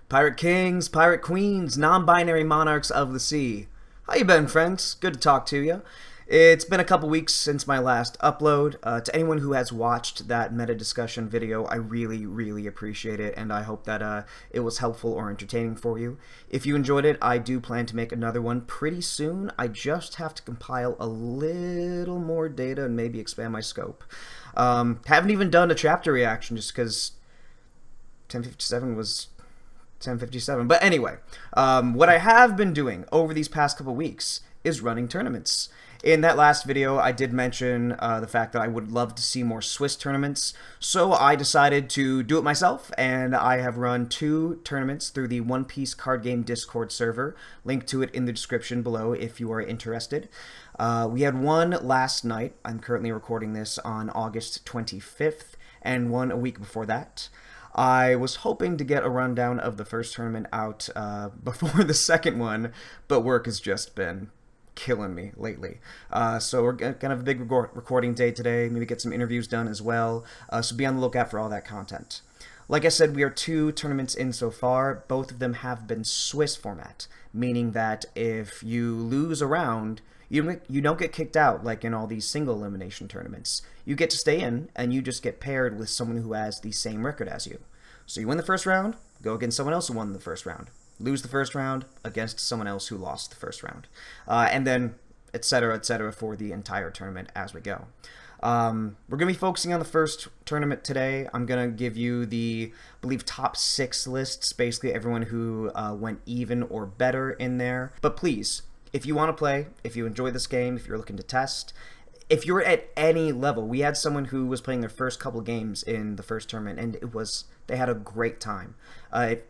Pirate kings, pirate queens, non-binary monarchs of the sea. How you been, friends? Good to talk to you. It's been a couple weeks since my last upload. To anyone who has watched that meta discussion video, I really appreciate it, and I hope that it was helpful or entertaining for you. If you enjoyed it, I do plan to make another one pretty soon. I just have to compile a little more data and maybe expand my scope. Haven't even done a chapter reaction just because 1057 was 1057. But anyway, what I have been doing over these past couple weeks is running tournaments. In that last video, I did mention the fact that I would love to see more Swiss tournaments, so I decided to do it myself, and I have run 2 tournaments through the One Piece card game Discord server. Link to it in the description below if you are interested. We had one last night. I'm currently recording this on August 25th, and one a week before that. I was hoping to get a rundown of the first tournament out before the second one, but work has just been killing me lately. So we're going to have a big recording day today, maybe get some interviews done as well, so be on the lookout for all that content. Like I said, we are 2 tournaments in so far. Both of them have been Swiss format, meaning that if you lose a round, you don't get kicked out like in all these single elimination tournaments. You get to stay in, and you just get paired with someone who has the same record as you. So you win the first round, go against someone else who won the first round. Lose the first round against someone else who lost the first round. And then etc. for the entire tournament as we go. We're going to be focusing on the first tournament today. I'm going to give you the, I believe, top 6 lists, basically everyone who went even or better in there. But please, if you want to play, if you enjoy this game, if you're looking to test, if you're at any level, we had someone who was playing their first couple games in the first tournament, and they had a great time.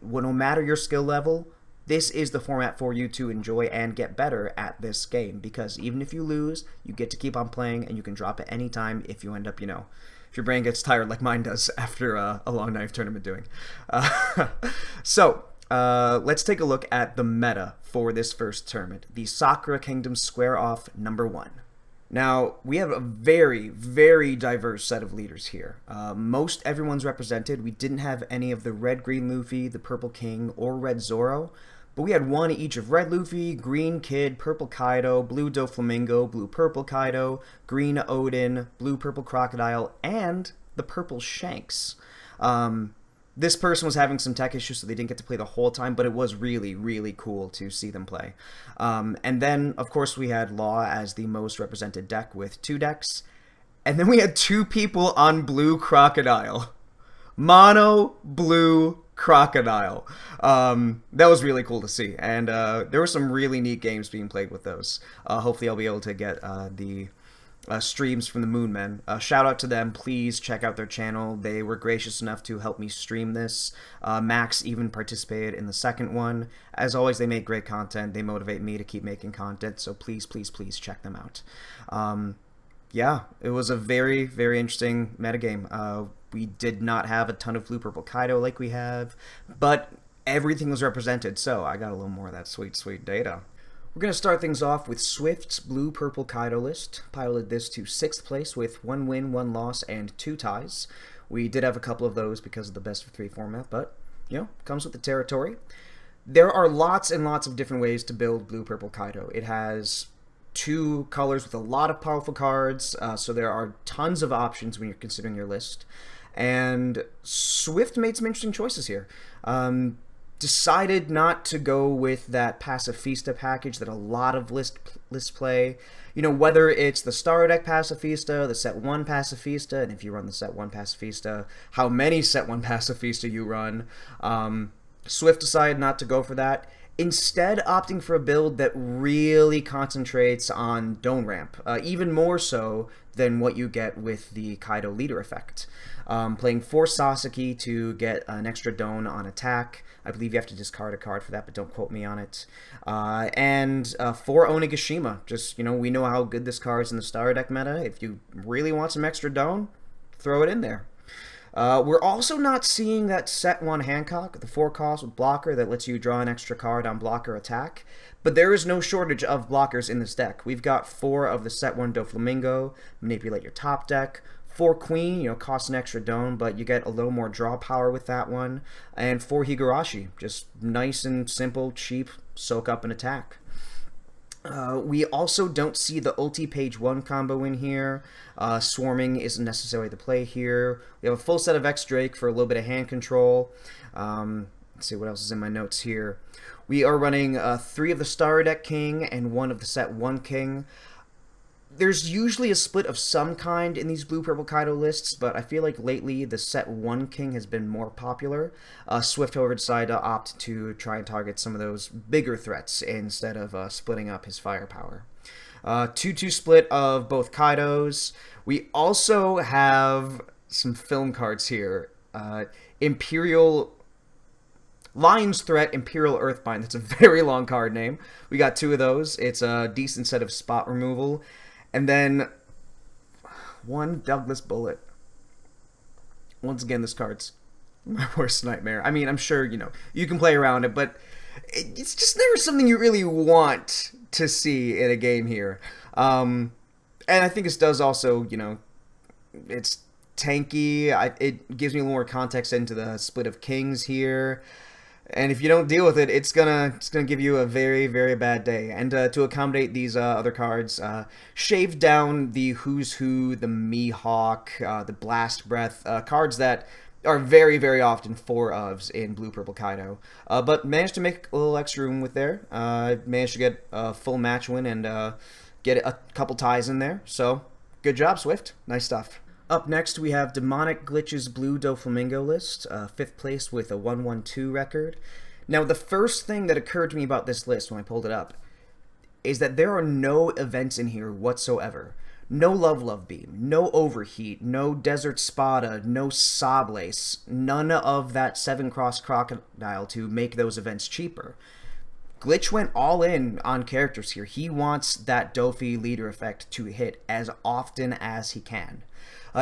No matter your skill level, this is the format for you to enjoy and get better at this game, because even if you lose, you get to keep on playing, and you can drop at any time if you end up, if your brain gets tired like mine does after a long night of tournament doing. So, let's take a look at the meta for this first tournament, the Sakura Kingdom Square Off #1. Now, we have a very diverse set of leaders here. Most everyone's represented. We didn't have any of the red-green Luffy, the purple King, or red Zoro, but we had one each of red Luffy, green Kid, purple Kaido, blue Doflamingo, blue-purple Kaido, green Odin, blue-purple Crocodile, and the purple Shanks. This person was having some tech issues, so they didn't get to play the whole time, but it was really cool to see them play. And then, of course, we had Law as the most represented deck with 2 decks. And then we had 2 people on blue Crocodile. Mono blue Crocodile. That was really cool to see. And there were some really neat games being played with those. Hopefully I'll be able to get the streams from the Moonmen. Shout out to them. Please check out their channel. They were gracious enough to help me stream this. Max even participated in the second one. As always, they make great content. They motivate me to keep making content, so please check them out. Yeah, it was a very interesting metagame. We did not have a ton of blue-purple Kaido like we have, but everything was represented, so I got a little more of that sweet data. We're going to start things off with Swift's blue-purple Kaido list. Piloted this to 6th place with 1 win, 1 loss, and 2 ties. We did have a couple of those because of the best-of-3 format, but, comes with the territory. There are lots and lots of different ways to build blue-purple Kaido. It has 2 colors with a lot of powerful cards, so there are tons of options when you're considering your list. And Swift made some interesting choices here. Decided not to go with that Pacifista package that a lot of lists play. Whether it's the Star Deck Pacifista, the Set 1 Pacifista, and if you run the Set 1 Pacifista, how many Set 1 Pacifista you run. Swift decided not to go for that, instead opting for a build that really concentrates on Dome Ramp, even more so than what you get with the Kaido leader effect. Playing 4 Sasaki to get an extra Dome on attack. I believe you have to discard a card for that, but don't quote me on it. And 4 Onigashima. Just, we know how good this card is in the Star Deck meta. If you really want some extra Dome, throw it in there. We're also not seeing that Set 1 Hancock, the 4 cost with blocker that lets you draw an extra card on blocker attack. But there is no shortage of blockers in this deck. We've got 4 of the Set 1 Doflamingo, manipulate your top deck, 4 Queen, costs an extra dome, but you get a little more draw power with that one. And 4 Higurashi, just nice and simple, cheap, soak up and attack. We also don't see the ulti page 1 combo in here. Swarming isn't necessarily the play here. We have a full set of X Drake for a little bit of hand control. Let's see what else is in my notes here. We are running 3 of the Starter Deck King and 1 of the set 1 King. There's usually a split of some kind in these blue-purple Kaido lists, but I feel like lately the set 1 King has been more popular. Swift, however, decided to opt to try and target some of those bigger threats instead of splitting up his firepower. 2-2 split of both Kaidos. We also have some film cards here. Imperial Lion's Threat, Imperial Earthbind. That's a very long card name. We got 2 of those. It's a decent set of spot removal. And then 1 Douglas Bullet. Once again, this card's my worst nightmare. I mean, I'm sure, you can play around it, but it's just never something you really want to see in a game here. And I think this does also, it's tanky. It gives me a little more context into the split of kings here. And if you don't deal with it, it's gonna give you a very, very bad day. And to accommodate these other cards, shave down the Who's Who, the Mihawk, the Blast Breath, cards that are very, very often 4-ofs in Blue-Purple Kaido. But managed to make a little extra room with there. Managed to get a full match win and get a couple ties in there. So, good job, Swift. Nice stuff. Up next, we have Demonic Glitch's Blue Doflamingo list, 5th place with a 1-1-2 record. Now, the first thing that occurred to me about this list when I pulled it up is that there are no events in here whatsoever. No Love Beam, no Overheat, no Desert Spada, no Sablace, none of that 7-cross Crocodile to make those events cheaper. Glitch went all in on characters here. He wants that Dofi leader effect to hit as often as he can.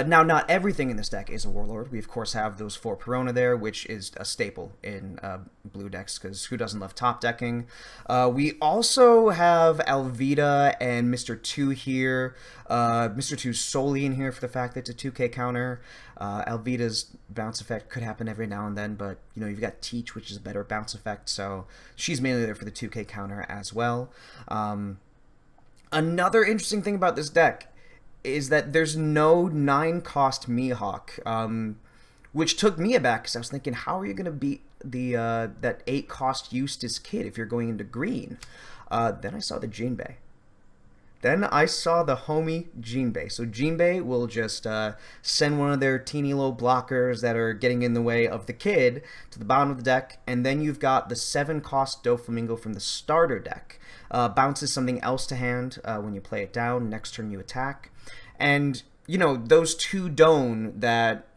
Now, not everything in this deck is a Warlord. We, of course, have those 4 Perona there, which is a staple in blue decks, because who doesn't love top decking? We also have Alvida and Mr. 2 here. Mr. 2 solely in here for the fact that it's a 2k counter. Alvida's bounce effect could happen every now and then, but, you've got Teach, which is a better bounce effect, so she's mainly there for the 2k counter as well. Another interesting thing about this deck is that there's no 9-cost Mihawk, which took me aback, because I was thinking, how are you going to beat the that 8-cost Eustace Kid if you're going into green? Then I saw the Jinbei. Then I saw the homie Jinbei. So Jinbei will just send one of their teeny little blockers that are getting in the way of the kid to the bottom of the deck, and then you've got the 7-cost Doflamingo from the starter deck. Bounces something else to hand when you play it down. Next turn you attack. And, those 2 Don that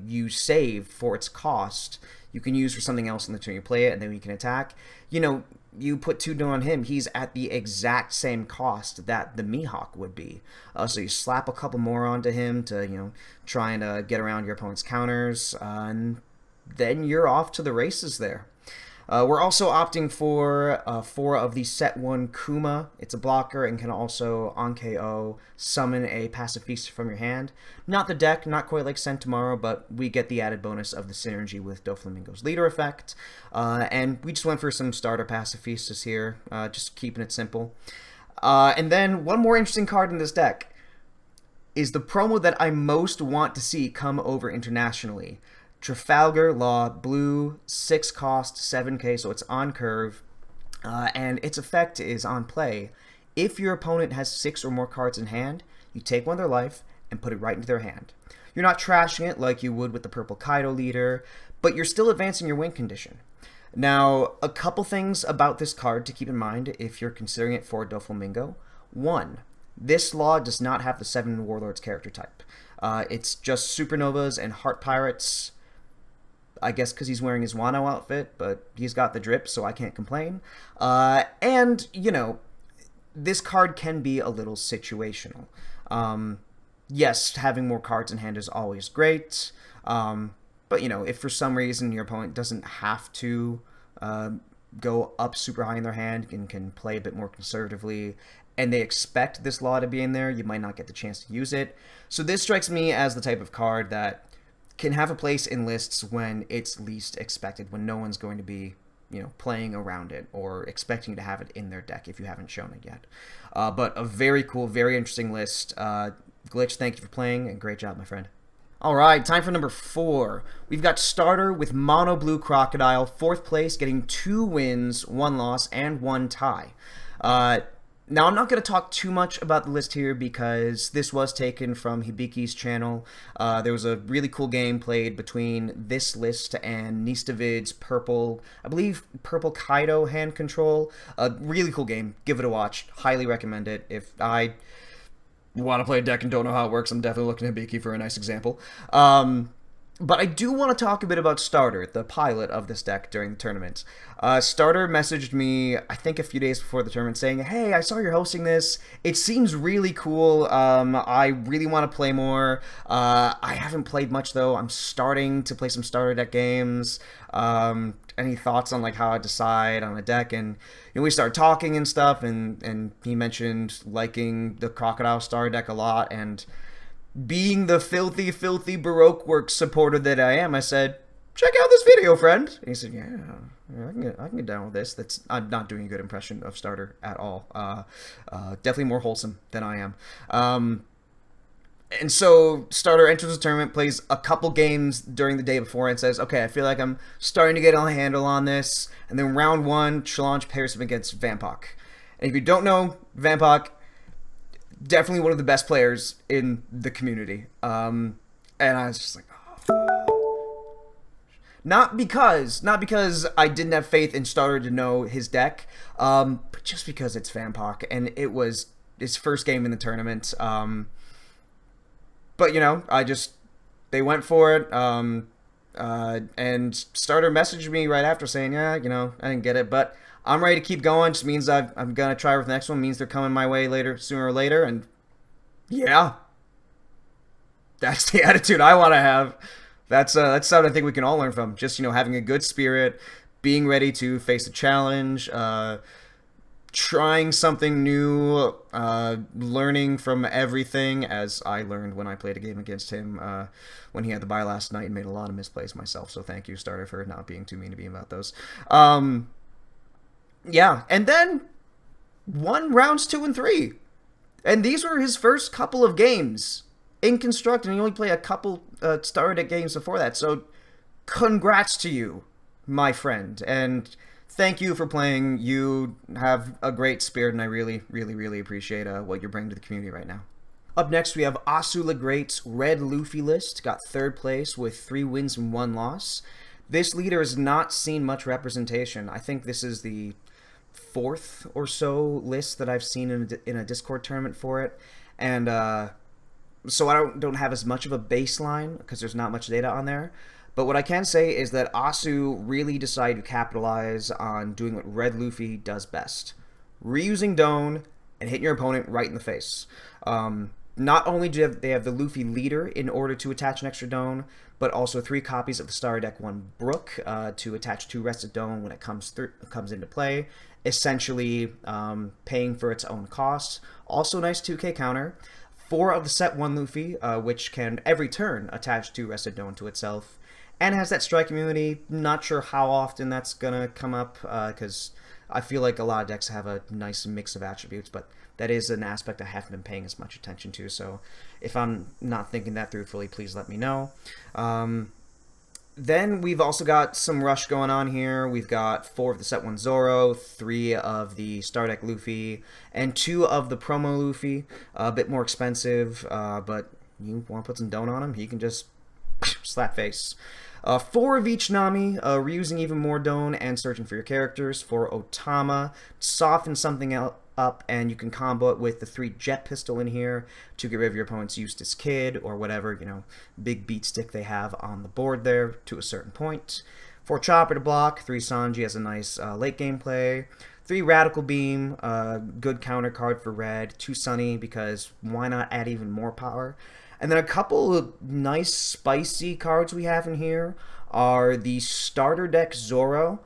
you save for its cost, you can use for something else in the turn you play it, and then you can attack. You put 2 Don on him, he's at the exact same cost that the Mihawk would be. So you slap a couple more onto him to, try and get around your opponent's counters, and then you're off to the races there. We're also opting for 4 of the set 1 Kuma. It's a blocker and can also, on KO, summon a Pacifista from your hand. Not the deck, not quite like Centauro, but we get the added bonus of the synergy with Doflamingo's leader effect. And we just went for some starter Pacifistas here, just keeping it simple. And then one more interesting card in this deck is the promo that I most want to see come over internationally. Trafalgar Law, blue, 6-cost, 7k, so it's on curve, and its effect is on play. If your opponent has 6 or more cards in hand, you take one of their life and put it right into their hand. You're not trashing it like you would with the purple Kaido leader, but you're still advancing your win condition. Now, a couple things about this card to keep in mind if you're considering it for Doflamingo. 1, this law does not have the 7 Warlords character type. It's just Supernovas and Heart Pirates. I guess because he's wearing his Wano outfit, but he's got the drip, so I can't complain. And, this card can be a little situational. Yes, having more cards in hand is always great, but, if for some reason your opponent doesn't have to go up super high in their hand and can play a bit more conservatively and they expect this law to be in there, you might not get the chance to use it. So this strikes me as the type of card that can have a place in lists when it's least expected, when no one's going to be, playing around it or expecting to have it in their deck if you haven't shown it yet. But a very cool, very interesting list. Glitch, thank you for playing, and great job, my friend. All right, time for number 4. We've got Starter with Mono Blue Crocodile, 4th place, getting 2 wins, 1 loss, and 1 tie. Now, I'm not going to talk too much about the list here because this was taken from Hibiki's channel. There was a really cool game played between this list and Nistavid's Purple, I believe, Purple Kaido hand control. A really cool game. Give it a watch. Highly recommend it. If I want to play a deck and don't know how it works, I'm definitely looking at Hibiki for a nice example. But I do want to talk a bit about Starter, the pilot of this deck during the tournament. Starter messaged me, I think a few days before the tournament, saying, "Hey, I saw you're hosting this. It seems really cool. I really want to play more. I haven't played much, though. I'm starting to play some Starter deck games. Any thoughts on like how I decide on a deck?" And we started talking and stuff, and he mentioned liking the Crocodile Star deck a lot, and being the filthy, filthy Baroque Works supporter that I am, I said, "Check out this video, friend." And he said, "Yeah, I can get down with this." I'm not doing a good impression of Starter at all. Definitely more wholesome than I am. And so Starter enters the tournament, plays a couple games during the day before, and says, "Okay, I feel like I'm starting to get a handle on this." And then round 1, Challenge pairs him against Vampok. And if you don't know Vampok, definitely one of the best players in the community. And I was just like, oh. Not because I didn't have faith in Starter to know his deck, but just because it's Vampok, and it was his first game in the tournament. But, they went for it, and Starter messaged me right after saying, "Yeah, I didn't get it, but I'm ready to keep going. Just means I'm going to try with the next one. Means they're coming my way sooner or later." And yeah, that's the attitude I want to have. That's something I think we can all learn from. Just, having a good spirit, being ready to face a challenge, trying something new, learning from everything, as I learned when I played a game against him when he had the bye last night and made a lot of misplays myself. So thank you, Starter, for not being too mean to me about those. Yeah, and then won rounds 2 and 3. And these were his first couple of games in Construct, and he only played a couple Starter deck games before that. So congrats to you, my friend. And thank you for playing. You have a great spirit, and I really, really, really appreciate what you're bringing to the community right now. Up next, we have Asu the Great's Red Luffy list. Got 3rd place with 3 wins and 1 loss. This leader has not seen much representation. I think this is the 4th or so list that I've seen in a Discord tournament for it, and so I don't have as much of a baseline because there's not much data on there. But what I can say is that Asu really decided to capitalize on doing what Red Luffy does best: reusing Doan and hitting your opponent right in the face. Not only do they have the Luffy leader in order to attach an extra Doan, but also 3 copies of the Star Deck 1 Brook to attach 2 rested Doan when it comes into play, essentially paying for its own cost. Also nice 2k counter. 4 of the set 1 Luffy, which can every turn attach 2 rested Doan to itself, and has that strike immunity. Not sure how often that's gonna come up, because I feel like a lot of decks have a nice mix of attributes, but that is an aspect I haven't been paying as much attention to, so if I'm not thinking that through fully, please let me know. Then we've also got some rush going on here. We've got 4 of the set 1 Zoro, 3 of the Star Deck Luffy, and 2 of the promo Luffy. A bit more expensive, but you want to put some Doan on him, he can just slap face. 4 of each Nami, reusing even more Doan and searching for your characters. 4 Otama, soften something up, and you can combo it with the 3 Jet Pistol in here to get rid of your opponent's Eustace Kid or whatever, big beat stick they have on the board there to a certain point. 4 Chopper to block, 3 Sanji as a nice late game play. 3 Radical Beam, good counter card for red. 2 Sunny, because why not add even more power? And then a couple of nice spicy cards we have in here are the Starter Deck Zoro.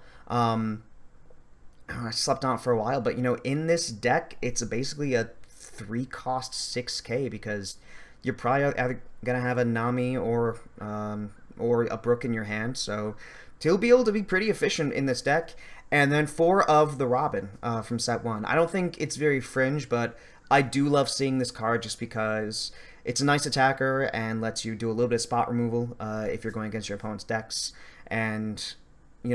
I slept on it for a while, but in this deck, it's basically a 3 cost 6K because you're probably either gonna have a Nami or a Brook in your hand, so he'll be able to be pretty efficient in this deck. And then 4 of the Robin from set 1. I don't think it's very fringe, but I do love seeing this card just because it's a nice attacker and lets you do a little bit of spot removal if you're going against your opponent's decks. And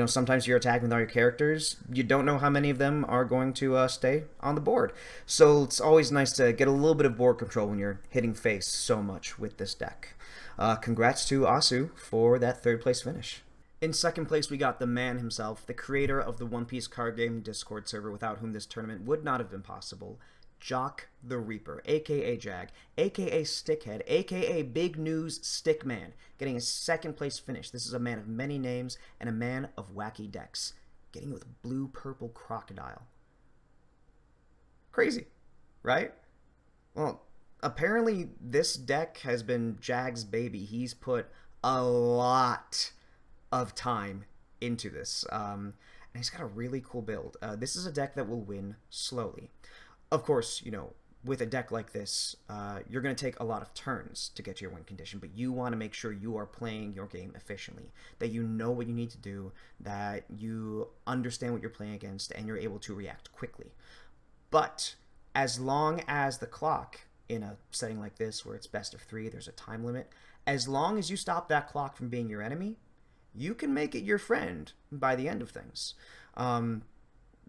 sometimes you're attacking with all your characters. You don't know how many of them are going to stay on the board. So it's always nice to get a little bit of board control when you're hitting face so much with this deck. Congrats to Asu for that 3rd place finish. In 2nd place, we got the man himself, the creator of the One Piece card game Discord server, without whom this tournament would not have been possible, Jock the Reaper, aka Jag, aka Stickhead, aka Big News Stickman, getting a 2nd place finish. This is a man of many names and a man of wacky decks, getting it with blue-purple crocodile. Crazy, right? Well, apparently this deck has been Jag's baby. He's put a lot of time into this, and he's got a really cool build. This is a deck that will win slowly. Of course, with a deck like this, you're going to take a lot of turns to get to your win condition, but you want to make sure you are playing your game efficiently, that you know what you need to do, that you understand what you're playing against, and you're able to react quickly. But as long as the clock, in a setting like this where it's best of 3, there's a time limit, as long as you stop that clock from being your enemy, you can make it your friend by the end of things.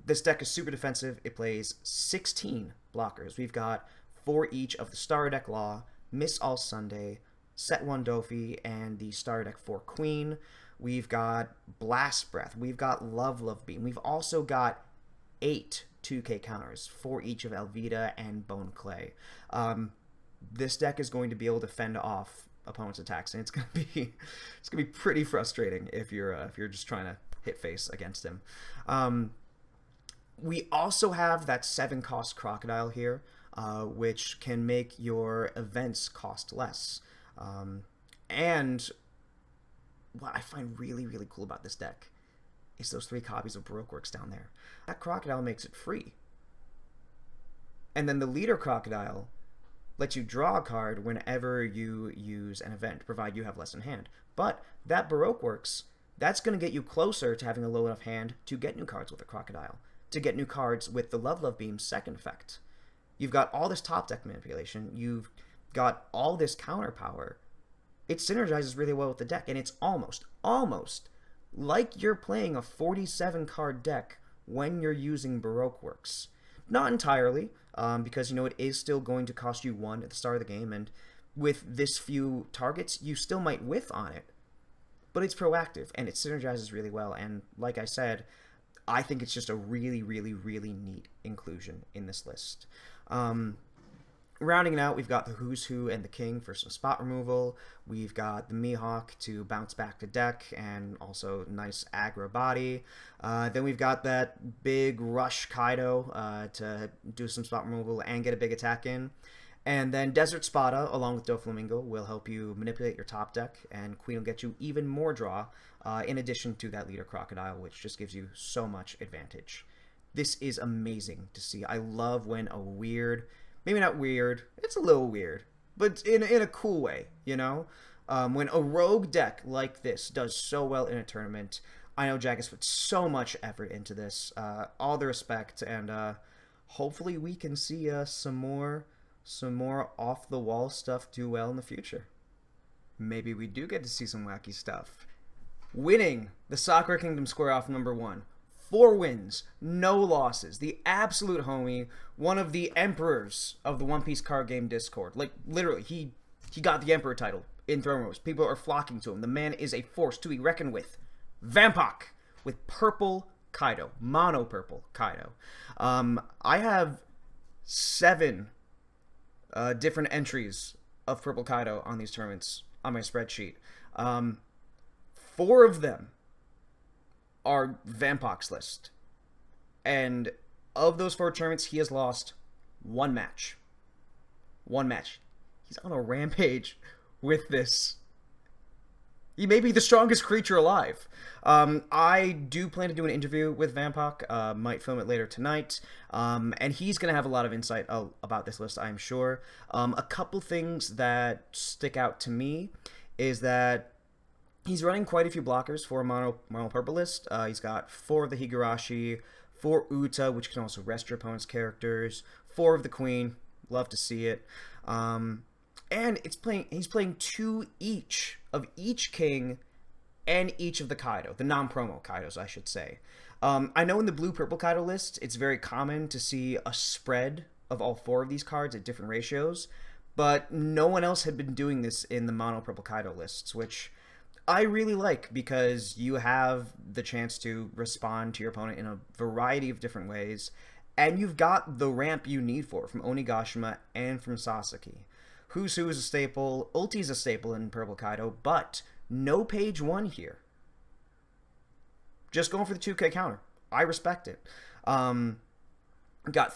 This deck is super defensive. It plays 16 blockers. We've got 4 each of the Star Deck Law, Miss All Sunday, Set 1 Dofi, and the Star Deck 4 Queen. We've got Blast Breath. We've got Love Beam. We've also got 8 2K counters, 4 each of Elvita and Bone Clay. This deck is going to be able to fend off opponent's attacks, and it's gonna be pretty frustrating if you're just trying to hit face against him. We also have that 7-cost crocodile here, which can make your events cost less. And what I find really, really cool about this deck is those 3 copies of Baroque Works down there. That crocodile makes it free. And then the leader crocodile lets you draw a card whenever you use an event, provided you have less in hand. But that Baroque Works, that's going to get you closer to having a low enough hand to get new cards with a crocodile, to get new cards with the Love Beam's 2nd effect. You've got all this top deck manipulation, you've got all this counter power. It synergizes really well with the deck, and it's almost like you're playing a 47-card deck when you're using Baroque Works. Not entirely, because it is still going to cost you 1 at the start of the game, and with this few targets, you still might whiff on it. But it's proactive, and it synergizes really well, and like I said, I think it's just a really, really, really neat inclusion in this list. Rounding it out, we've got the Who's Who and the King for some spot removal. We've got the Mihawk to bounce back to deck and also nice aggro body. Then we've got that big Rush Kaido to do some spot removal and get a big attack in. And then Desert Spada, along with Doflamingo, will help you manipulate your top deck, and Queen will get you even more draw, in addition to that Leader Crocodile, which just gives you so much advantage. This is amazing to see. I love when a weird... Maybe not weird, it's a little weird, but in a cool way, when a rogue deck like this does so well in a tournament. I know Jag has put so much effort into this, all the respect, and hopefully we can see some more off-the-wall stuff do well in the future. Maybe we do get to see some wacky stuff. Winning the Sakura Kingdom Square off number 1. 4 wins, no losses. The absolute homie, one of the emperors of the One Piece card game Discord. Like, literally, he got the emperor title in Throne Wars. People are flocking to him. The man is a force to be reckoned with. Vampak with purple Kaido, mono purple Kaido. I have 7 different entries of purple Kaido on these tournaments on my spreadsheet. 4 of them are Vampak's list. And of those 4 tournaments, he has lost 1 match. 1 match. He's on a rampage with this. He may be the strongest creature alive. I do plan to do an interview with Vampak. Might film it later tonight. And he's going to have a lot of insight about this list, I'm sure. A couple things that stick out to me is that he's running quite a few blockers for a mono purple list. He's got 4 of the Higurashi, 4 Uta, which can also rest your opponent's characters, 4 of the Queen. Love to see it. And he's playing 2 each of each king and each of the Kaido, the non-promo Kaidos, I should say. I know in the blue-purple Kaido list, it's very common to see a spread of all 4 of these cards at different ratios, but no one else had been doing this in the mono-purple Kaido lists, which I really like because you have the chance to respond to your opponent in a variety of different ways, and you've got the ramp you need from Onigashima and from Sasaki. Who's Who is a staple, Ulti's a staple in Purple Kaido, but no page 1 here. Just going for the 2k counter. I respect it. Got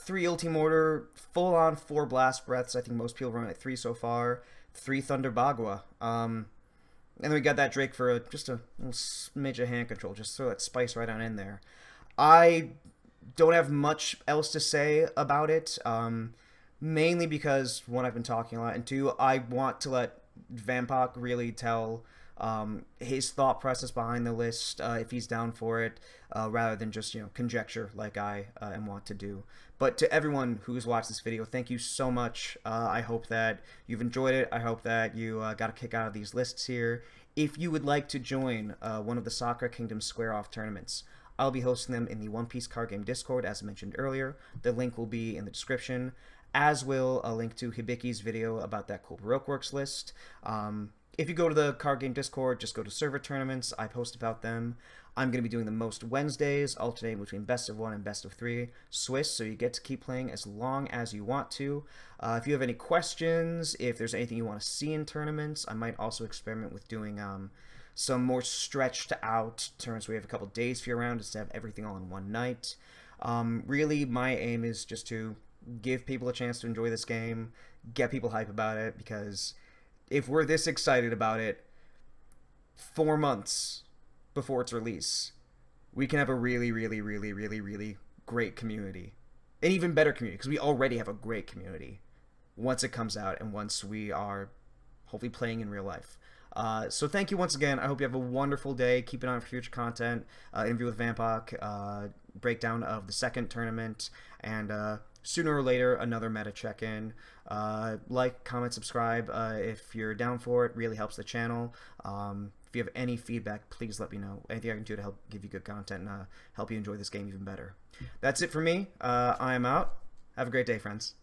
3 Ulti Mortar, full-on 4 Blast Breaths. I think most people run at 3 so far. 3 Thunder Bagua. And then we got that Drake for just a little smidge of hand control. Just throw that spice right on in there. I don't have much else to say about it. Mainly because, 1, I've been talking a lot, and 2, I want to let Vampak really tell his thought process behind the list, if he's down for it, rather than just, conjecture like I am wont to do. But to everyone who's watched this video, thank you so much. I hope that you've enjoyed it. I hope that you got a kick out of these lists here. If you would like to join one of the Sakura Kingdom Square-Off tournaments, I'll be hosting them in the One Piece Card Game Discord, as mentioned earlier. The link will be in the description, as will a link to Hibiki's video about that cool Baroque Works list. If you go to the Card Game Discord, just go to Server Tournaments. I post about them. I'm going to be doing them most Wednesdays, alternating between Best of 1 and Best of 3 Swiss, so you get to keep playing as long as you want to. If you have any questions, if there's anything you want to see in tournaments, I might also experiment with doing some more stretched out tournaments where we have a couple days for you around, just to have everything all in one night. Really, my aim is just to give people a chance to enjoy this game, get people hype about it, because if we're this excited about it 4 months before its release, we can have a really, really, really, really, really great community. An even better community, because we already have a great community once it comes out and once we are hopefully playing in real life. So thank you once again. I hope you have a wonderful day. Keep an eye on future content, interview with Vampak, breakdown of the second tournament, and sooner or later, another meta check-in. Like, comment, subscribe if you're down for it. Really helps the channel. If you have any feedback, please let me know. Anything I can do to help give you good content and help you enjoy this game even better. That's it for me. I am out. Have a great day, friends.